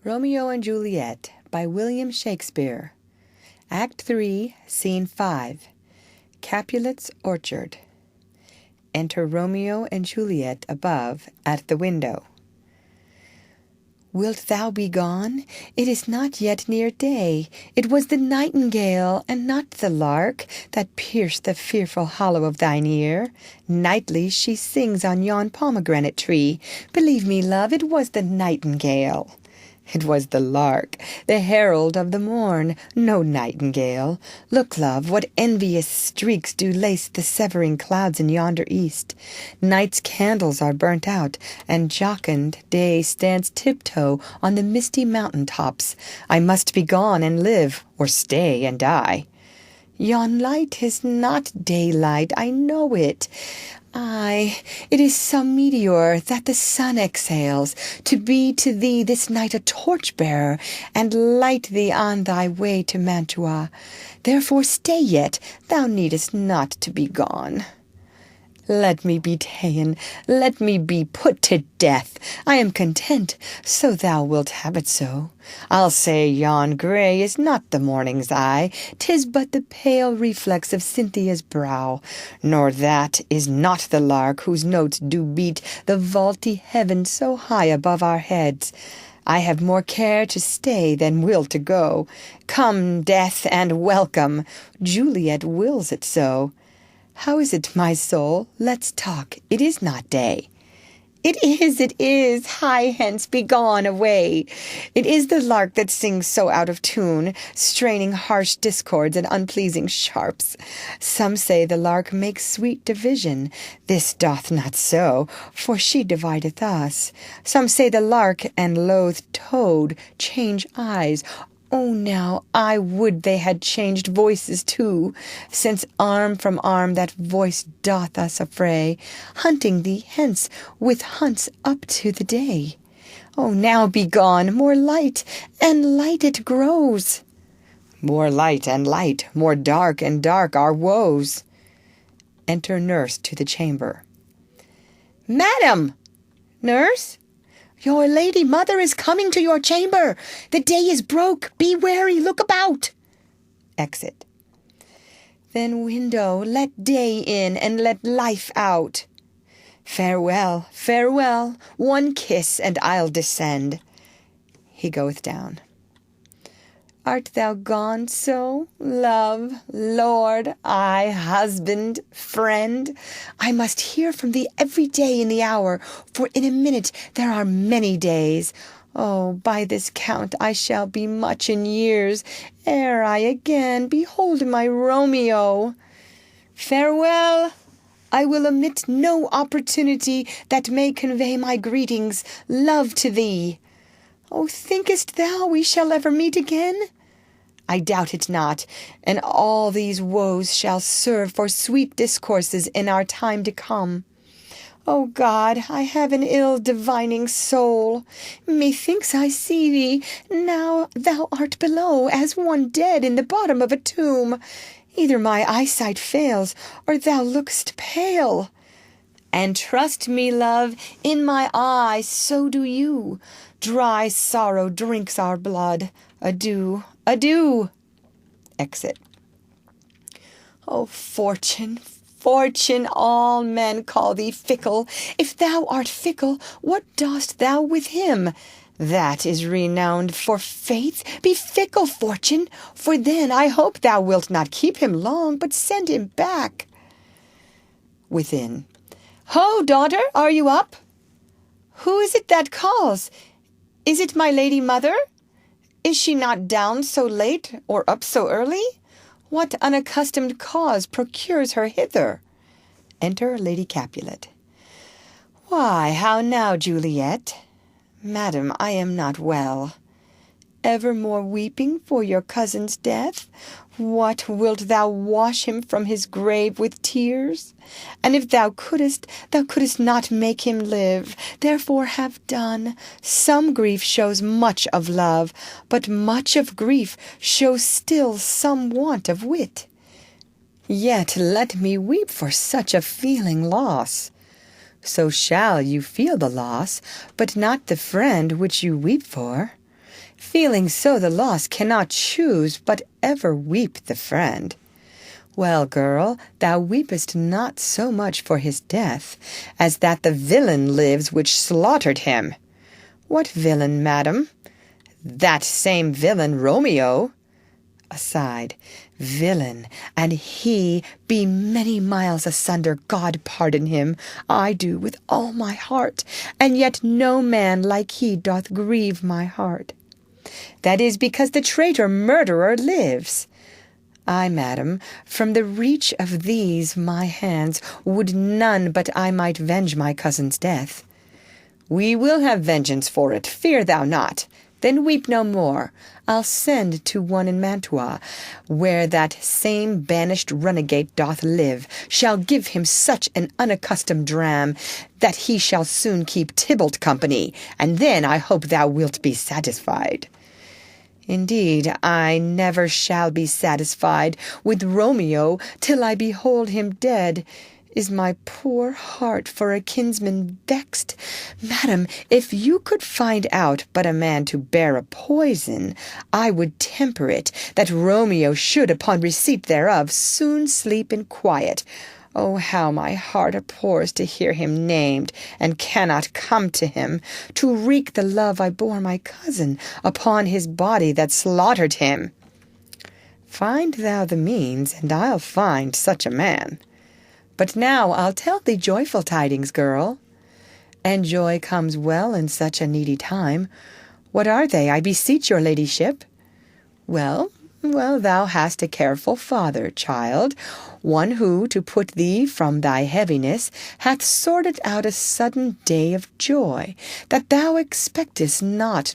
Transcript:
Romeo and Juliet by William Shakespeare. Act 3, Scene 5. Capulet's orchard. Enter Romeo and Juliet above at the window. Wilt thou be gone? It is not yet near day. It was the nightingale, and not the lark, that pierced the fearful hollow of thine ear. Nightly she sings on yon pomegranate tree. Believe me, love, it was the nightingale. It was the lark, the herald of the morn, no nightingale. Look, love, what envious streaks do lace the severing clouds in yonder east. Night's candles are burnt out, and jocund day stands tiptoe on the misty mountain tops. I must be gone and live, or stay and die. Yon light is not daylight, I know it. Aye, it is some meteor that the sun exhales, to be to thee this night a torch-bearer, and light thee on thy way to Mantua. Therefore stay yet, thou needest not to be gone. Let me be ta'en, let me be put to death. I am content, so thou wilt have it so. I'll say yon grey is not the morning's eye, 'tis but the pale reflex of Cynthia's brow. Nor that is not the lark whose notes do beat the vaulty heaven so high above our heads. I have more care to stay than will to go. Come, death, and welcome. Juliet wills it so. How is it, my soul? Let's talk. It is not day. It is. Hie hence, be gone away. It is the lark that sings so out of tune, straining harsh discords and unpleasing sharps. Some say the lark makes sweet division. This doth not so, for she divideth us. Some say the lark and loathed toad change eyes. Oh, now I would they had changed voices too, since arm from arm that voice doth us affray, hunting thee hence with hunts up to the day. Oh, now be gone, more light, and light it grows. More light and light, more dark and dark our woes. Enter nurse to the chamber. Madam! Nurse? Your lady mother is coming to your chamber. The day is broke. Be wary. Look about. Exit. Then, window, let day in, and let life out. Farewell, farewell. One kiss, and I'll descend. He goeth down. Art thou gone so, love, lord, husband, friend? I must hear from thee every day in the hour, for in a minute there are many days. Oh, by this count I shall be much in years, ere I again behold my Romeo. Farewell! I will omit no opportunity that may convey my greetings, love to thee. Oh, thinkest thou we shall ever meet again? I doubt it not, and all these woes shall serve for sweet discourses in our time to come. O God, I have an ill-divining soul. Methinks I see thee, now thou art below, as one dead in the bottom of a tomb. Either my eyesight fails, or thou look'st pale. And trust me, love, in my eye so do you. Dry sorrow drinks our blood. Adieu, adieu. Exit. O Fortune, Fortune, all men call thee fickle. If thou art fickle, what dost thou with him? That is renowned for faith. Be fickle, Fortune, for then I hope thou wilt not keep him long, but send him back. Within. Ho, daughter, are you up? Who is it that calls? Is it my lady mother? Is she not down so late, or up so early? What unaccustomed cause procures her hither? Enter Lady Capulet. Why, how now, Juliet? Madam, I am not well. Evermore weeping for your cousin's death? What, wilt thou wash him from his grave with tears? And if thou couldst not make him live. Therefore have done. Some grief shows much of love, but much of grief shows still some want of wit. Yet let me weep for such a feeling loss. So shall you feel the loss, but not the friend which you weep for. feeling so the loss cannot choose but ever weep the friend. Well, girl, thou weepest not so much for his death, as that the villain lives which slaughtered him. What villain, madam? That same villain, Romeo. Aside, villain, and he be many miles asunder, God pardon him, I do with all my heart, and yet no man like he doth grieve my heart. That is because the traitor murderer lives. I, madam, from the reach of these my hands would none but I might venge my cousin's death. We will have vengeance for it, fear thou not. Then weep no more. I'll send to one in Mantua, where that same banished runagate doth live, shall give him such an unaccustomed dram, that he shall soon keep Tybalt company, and then I hope thou wilt be satisfied. Indeed, I never shall be satisfied with Romeo till I behold him dead. Is my poor heart for a kinsman vexed? Madam, if you could find out but a man to bear a poison, I would temper it, that Romeo should, upon receipt thereof, soon sleep in quiet. Oh, how my heart abhors to hear him named, and cannot come to him, to wreak the love I bore my cousin upon his body that slaughtered him. Find thou the means, and I'll find such a man. But now I'll tell thee joyful tidings, girl. And joy comes well in such a needy time. What are they, I beseech your ladyship? Well, thou hast a careful father, child, one who, to put thee from thy heaviness, hath sorted out a sudden day of joy, that thou expectest not